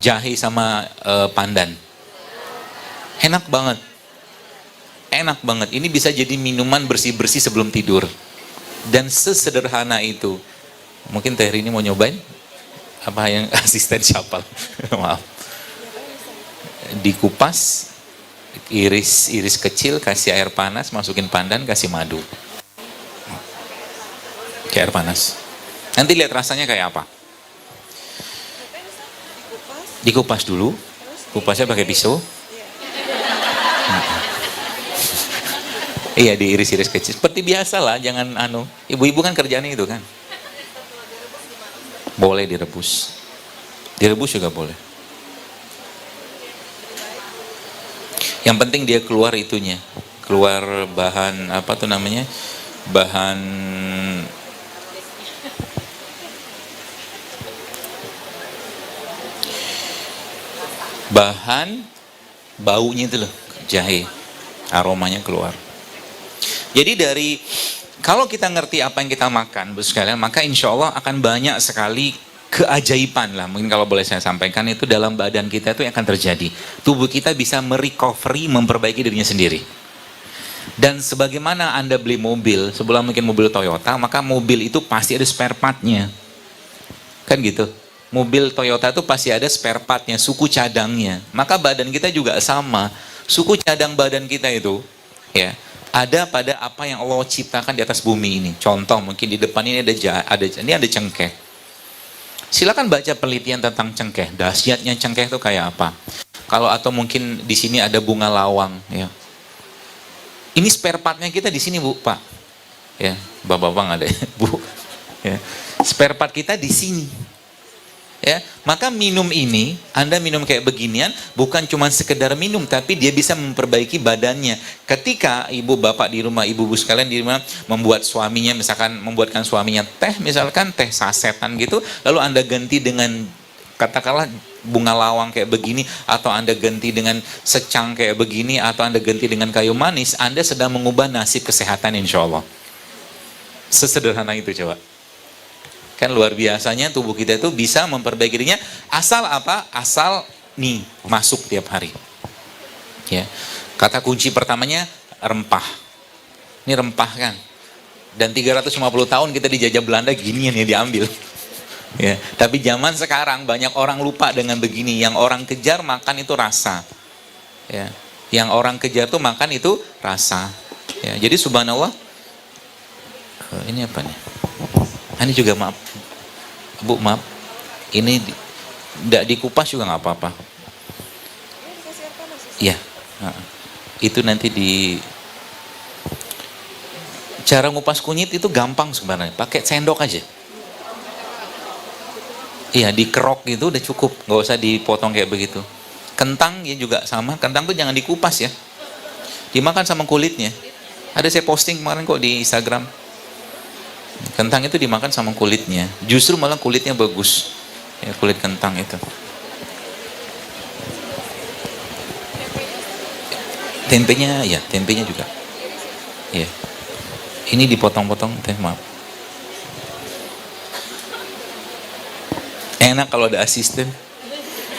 jahe sama pandan. Enak banget. Enak banget. Ini bisa jadi minuman bersih-bersih sebelum tidur. Dan sesederhana itu. Mungkin Teh Rini mau nyobain? Apa yang asisten siapa? Maaf. Dikupas, iris kecil, kasih air panas, masukin pandan, kasih madu. Kayak air panas. Nanti lihat rasanya kayak apa. Dikupas dulu. Kupasnya pakai pisau. Iya, diiris-iris kecil. Seperti biasa lah, jangan ibu-ibu kan kerjaannya itu kan. Boleh direbus. Direbus juga boleh. Yang penting dia keluar itunya. Keluar bahan, apa tuh namanya? Bahan baunya itu loh, jahe. Aromanya keluar. Jadi kalau kita ngerti apa yang kita makan, Bapak sekalian, maka insya Allah akan banyak sekali keajaiban lah. Mungkin kalau boleh saya sampaikan itu dalam badan kita itu yang akan terjadi. Tubuh kita bisa merecovery, memperbaiki dirinya sendiri. Dan sebagaimana Anda beli mobil, sebelum mungkin mobil Toyota, maka mobil itu pasti ada spare partnya. Kan gitu. Mobil Toyota itu pasti ada spare partnya, suku cadangnya. Maka badan kita juga sama. Suku cadang badan kita itu, ya, ada pada apa yang Allah ciptakan di atas bumi ini. Contoh mungkin di depan ini ada cengkeh. Silakan baca penelitian tentang cengkeh. Dahsyatnya cengkeh itu kayak apa? Atau mungkin di sini ada bunga lawang. Ya. Ini spare partnya kita di sini, Bu, Pak. Ya, bapak-bapak nggak ada, Bu. Ya. Spare part kita di sini. Ya, maka minum ini, Anda minum kayak beginian, bukan cuma sekedar minum, tapi dia bisa memperbaiki badannya. Ketika ibu bapak di rumah, ibu-ibu sekalian di rumah membuat suaminya, misalkan membuatkan suaminya teh, misalkan teh sasetan gitu, lalu Anda ganti dengan katakanlah bunga lawang kayak begini, atau Anda ganti dengan secang kayak begini, atau Anda ganti dengan kayu manis, Anda sedang mengubah nasib kesehatan insya Allah. Sesederhana itu coba. Kan luar biasanya tubuh kita itu bisa memperbaiki dirinya asal apa? Asal nih masuk tiap hari. Ya. Kata kunci pertamanya rempah. Ini rempah kan. Dan 350 tahun kita dijajah Belanda ginian ya diambil. Ya, tapi zaman sekarang banyak orang lupa dengan begini. Yang orang kejar makan itu rasa. Ya. Yang orang kejar tuh makan itu rasa. Ya, jadi subhanallah. Ini apa nih? Ini juga maaf, Bu, maaf. Ini tidak dikupas juga nggak apa-apa. Iya, itu nanti cara ngupas kunyit itu gampang sebenarnya. Pakai sendok aja. Iya, dikerok gitu udah cukup, nggak usah dipotong kayak begitu. Kentang ya juga sama. Kentang tuh jangan dikupas ya. Dimakan sama kulitnya. Ada saya posting kemarin kok di Instagram. Kentang itu dimakan sama kulitnya. Justru malah kulitnya bagus. Ya, kulit kentang itu. Tempenya ya, tempenya juga. Ya. Ini dipotong-potong, teh, maaf. Enak kalau ada asisten.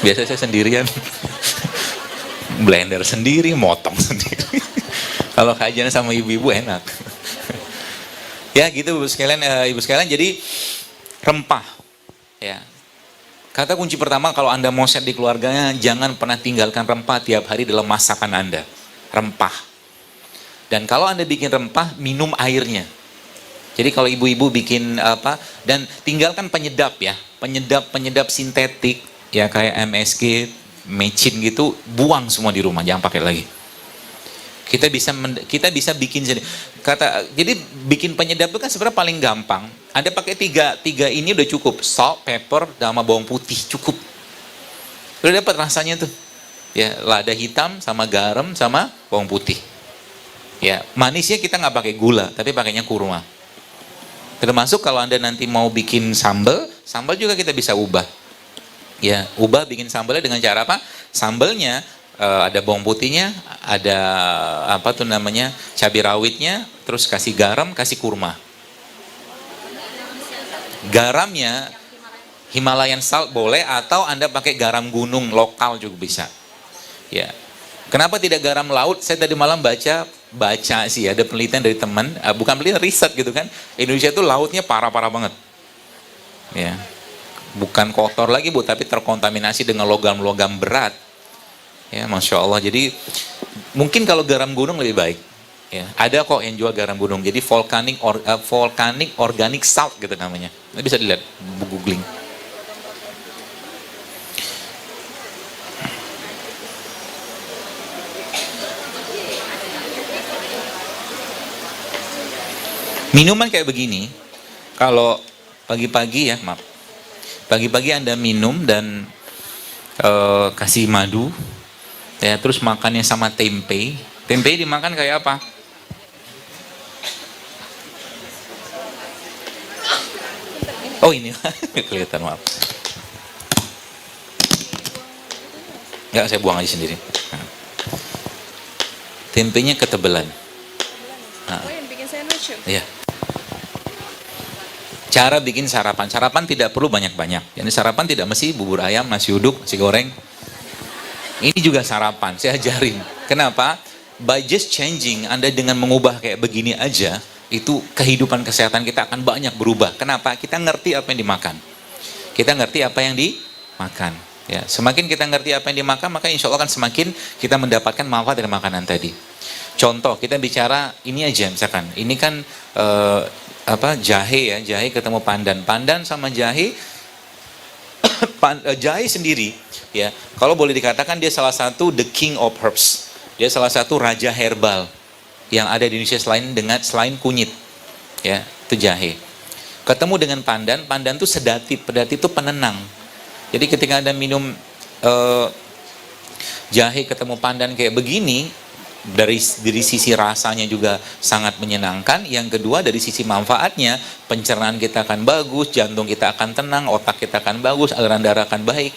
Biasa saya sendirian. Blender sendiri, motong sendiri. Kalau kajian sama ibu-ibu enak. Ya gitu ibu sekalian, jadi rempah. Ya. Kata kunci pertama kalau Anda mau set di keluarganya, jangan pernah tinggalkan rempah tiap hari dalam masakan Anda. Rempah. Dan kalau Anda bikin rempah, minum airnya. Jadi kalau ibu-ibu bikin apa, dan tinggalkan penyedap ya. Penyedap sintetik, ya kayak MSG, mecin gitu, buang semua di rumah, jangan pakai lagi. Kita bisa bikin jadi bikin penyedap itu kan sebenarnya paling gampang. Anda pakai tiga ini udah cukup, salt, pepper, sama bawang putih cukup. Udah dapat rasanya tuh. Ya, lada hitam sama garam sama bawang putih. Ya, manisnya kita nggak pakai gula, tapi pakainya kurma. Termasuk kalau Anda nanti mau bikin sambal juga kita bisa ubah. Ya, ubah bikin sambalnya dengan cara apa? Sambalnya ada bawang putihnya, ada apa tuh namanya, cabai rawitnya, terus kasih garam, kasih kurma. Garamnya Himalayan salt boleh, atau Anda pakai garam gunung lokal juga bisa. Ya. Kenapa tidak garam laut? Saya tadi malam baca sih, ada penelitian dari teman, bukan penelitian, riset gitu kan. Indonesia itu lautnya parah-parah banget. Ya. Bukan kotor lagi Bu, tapi terkontaminasi dengan logam-logam berat. Ya, Masya Allah. Jadi mungkin kalau garam gunung lebih baik. Ya, ada kok yang jual garam gunung. Jadi volcanic organic salt gitu namanya. Ini bisa dilihat, googling. Minuman kayak begini, kalau pagi-pagi ya, maaf, pagi-pagi Anda minum dan kasih madu, ya, terus makannya sama tempe. Tempe dimakan kayak apa? Oh ini, kelihatan, maaf. Enggak, saya buang aja sendiri. Nah. Tempenya ketebelan. Nah. Oh, yang bikin sandwich. Iya. Cara bikin sarapan. Sarapan tidak perlu banyak-banyak. Jadi sarapan tidak mesti bubur ayam, nasi uduk, nasi goreng. Ini juga sarapan, saya ajarin. Kenapa? By just changing, Anda dengan mengubah kayak begini aja, itu kehidupan kesehatan kita akan banyak berubah. Kenapa? Kita ngerti apa yang dimakan. Kita ngerti apa yang dimakan. Ya, semakin kita ngerti apa yang dimakan, maka insya Allah akan semakin kita mendapatkan manfaat dari makanan tadi. Contoh, kita bicara ini aja misalkan. Ini kan jahe ya, jahe ketemu pandan. Pandan sama jahe, jahe sendiri ya, kalau boleh dikatakan dia salah satu the king of herbs. Dia salah satu raja herbal yang ada di Indonesia selain kunyit. Ya, itu jahe. Ketemu dengan pandan, pandan itu sedatif, sedatif itu penenang. Jadi ketika Anda minum jahe ketemu pandan kayak begini, dari sisi rasanya juga sangat menyenangkan. Yang kedua dari sisi manfaatnya, pencernaan kita akan bagus, jantung kita akan tenang, otak kita akan bagus, aliran darah akan baik.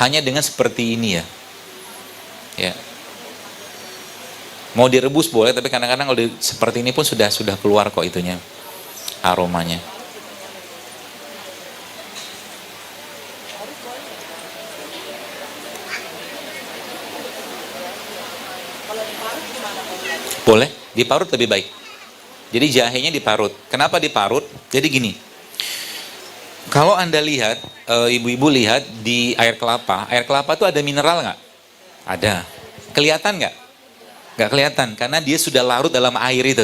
Hanya dengan seperti ini ya. Ya. Mau direbus boleh, tapi kadang-kadang kalau seperti ini pun sudah keluar kok itunya, aromanya. Boleh, diparut lebih baik. Jadi jahenya diparut. Kenapa diparut? Jadi gini, kalau Anda lihat, ibu-ibu lihat di air kelapa itu ada mineral nggak? Ada. Kelihatan nggak? Nggak kelihatan, karena dia sudah larut dalam air itu.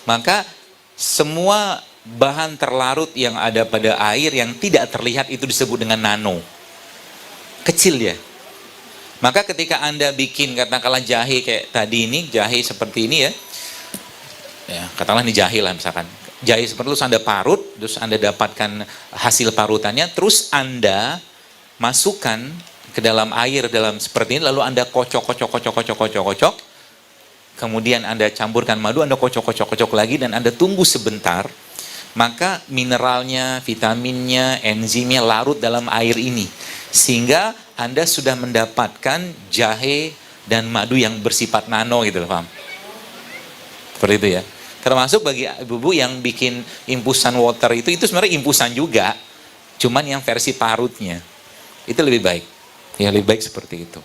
Maka semua bahan terlarut yang ada pada air yang tidak terlihat itu disebut dengan nano. Kecil ya. Maka ketika Anda bikin katakanlah jahe kayak tadi ini, jahe seperti ini ya, katakanlah ini jahe lah misalkan. Jahe seperti itu Anda parut, terus Anda dapatkan hasil parutannya, terus Anda masukkan ke dalam air dalam seperti ini, lalu Anda kocok, kemudian Anda campurkan madu, Anda kocok lagi, dan Anda tunggu sebentar, maka mineralnya, vitaminnya, enzimnya larut dalam air ini. Sehingga Anda sudah mendapatkan jahe dan madu yang bersifat nano gitu loh, paham? Seperti itu ya. Termasuk bagi ibu-ibu yang bikin infusan water itu sebenarnya infusan juga, cuman yang versi parutnya. Itu lebih baik. Ya lebih baik seperti itu.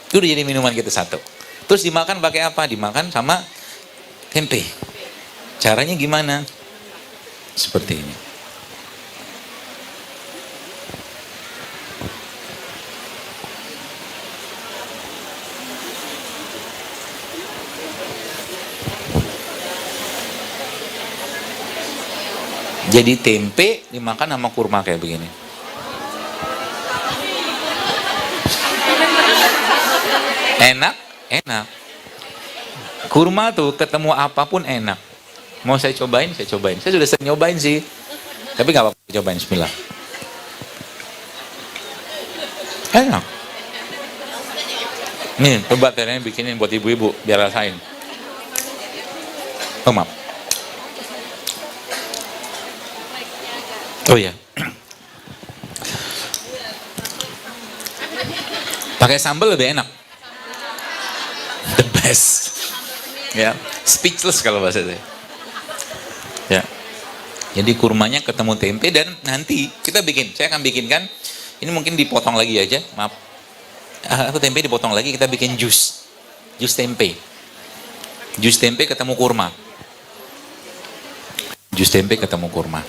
Itu udah jadi minuman kita satu. Terus dimakan pakai apa? Dimakan sama tempe. Caranya gimana? Seperti ini. Jadi tempe dimakan sama kurma kayak begini. Enak, enak. Kurma tuh ketemu apapun enak. Mau saya cobain, saya cobain. Saya sudah sering nyobain sih. Tapi nggak apa-apa, cobain, bismillah. Enak. Nih, coba ternyata bikinin buat ibu-ibu, biar rasain. Oh, maaf. Oh ya. Pakai sambal lebih enak. The best. Ya, speechless kalau bahasa saya. Ya. Jadi kurmanya ketemu tempe, dan nanti saya akan bikinkan, ini mungkin dipotong lagi aja, maaf. Tempe dipotong lagi, kita bikin jus tempe. Jus tempe ketemu kurma. Jus tempe ketemu kurma.